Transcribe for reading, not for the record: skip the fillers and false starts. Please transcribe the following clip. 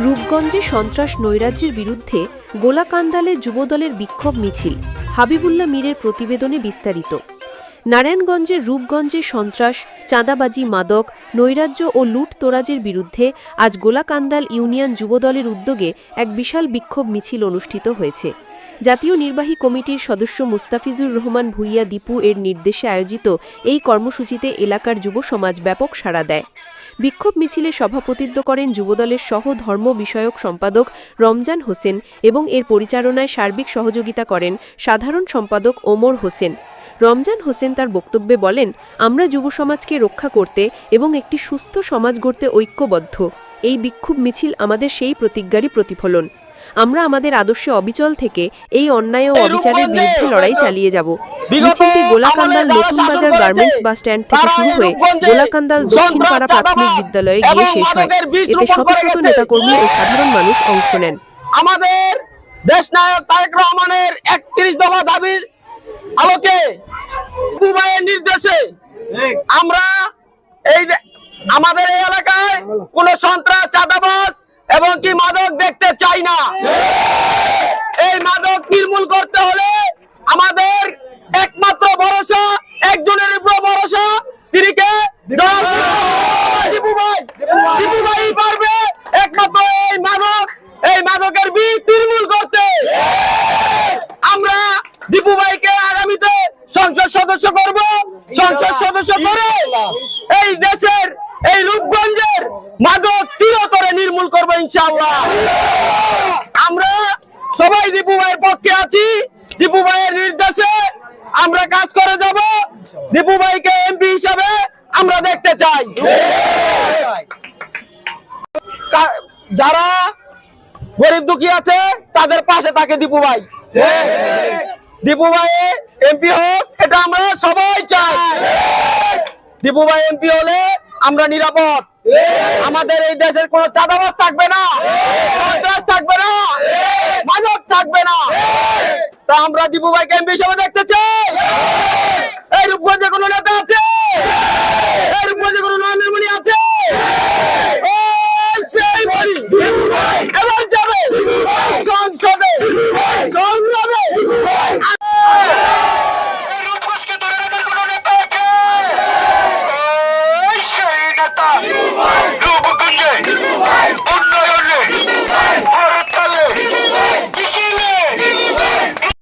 রূপগঞ্জে সন্ত্রাস নৈরাজ্যের বিরুদ্ধে গোলাকান্দালে যুবদলের বিক্ষোভ মিছিল। হাবিবুল্লাহ মীরের প্রতিবেদনে বিস্তারিত। নারায়ণগঞ্জের রূপগঞ্জে সন্ত্রাস, চাঁদাবাজি, মাদক, নৈরাজ্য ও লুটতরাজের বিরুদ্ধে আজ গোলাকান্দাল ইউনিয়ন যুবদলের উদ্যোগে এক বিশাল বিক্ষোভ মিছিল অনুষ্ঠিত হয়েছে। জাতীয় নির্বাহী কমিটির সদস্য মুস্তাফিজুর রহমান ভূঁইয়া দীপু এর নির্দেশে আয়োজিত এই কর্মসূচিতে এলাকার যুব সমাজ ব্যাপক সাড়া দেয়। বিক্ষোভ মিছিলে সভাপতিত্ব করেন যুবদলের সহ ধর্ম বিষয়ক সম্পাদক রমজান হোসেন এবং এর পরিচালনায় সার্বিক সহযোগিতা করেন সাধারণ সম্পাদক ওমর হোসেন। রমজান হোসেন তার বক্তব্যে বলেন, আমরা যুব সমাজকে রক্ষা করতে এবং একটি সুস্থ সমাজ গড়তে ঐক্যবদ্ধ। এই বিক্ষোভ মিছিল আমাদের সেই প্রতিজ্ঞারই প্রতিফলন। আমরা আমাদের আদর্শে অবিচল থেকে এই অন্যায় ও অবিচারের বিরুদ্ধে লড়াই চালিয়ে যাব। মিছিলটি গোলাকান্দাল নতুন বাজার গার্মেন্টস বাস স্ট্যান্ড থেকে শুরু হয়ে গোলাকান্দাল দক্ষিণপাড়া প্রাথমিক বিদ্যালয়ে গিয়ে শেষ হয়। এতে শত শত নেতাকর্মী ও সাধারণ মানুষ অংশ নেন। আমাদের দেশনায়ক তারেক রহমানের ৩১ দফা দাবির আলোকে দুবাইয়ের নির্দেশে আমরা আমাদের এই এলাকায় কোন সন্ত্রাস, চাঁদাবাজ এবং কি মাদক দেখতে চাই না। এই মাদক নির্মূল করতে হলে আমাদের একমাত্র ভরসা, একজনের উপর ভরসা, তিনি কে? দীপু ভাই পারবে একমাত্র এই মাদকের বীজ নির্মূল করতে। আমরা দীপু ভাইকে আগামীতে সংসদ সদস্য করব। সংসদ সদস্য করে এই দেশের এই রূপগঞ্জের মাদক চিরতরে নির্মূল করবো ইনশাআল্লাহ। আমরা সবাই দীপু ভাইয়ের পক্ষে আছি। দীপু ভাইয়ের নির্দেশে আমরা কাজ করে যাব। দীপু ভাইকে এমপি হিসাবে আমরা দেখতে চাই। যারা গরিব দুঃখী আছে তাদের পাশে থাকে দীপু ভাই। দীপু ভাই এমপি হোক, এটা আমরা সবাই চাই। দীপু ভাই এমপি হলে আমরা নিরাপদ। আমাদের এই দেশে কোনো চাঁদাবাজ থাকবে না, সন্ত্রাস থাকবে না, মাদক থাকবে না। তা আমরা দীপু ভাইকে এমপি হিসেবে দেখতে চাই। এই রূপগঞ্জে কোনো নেতা আছে?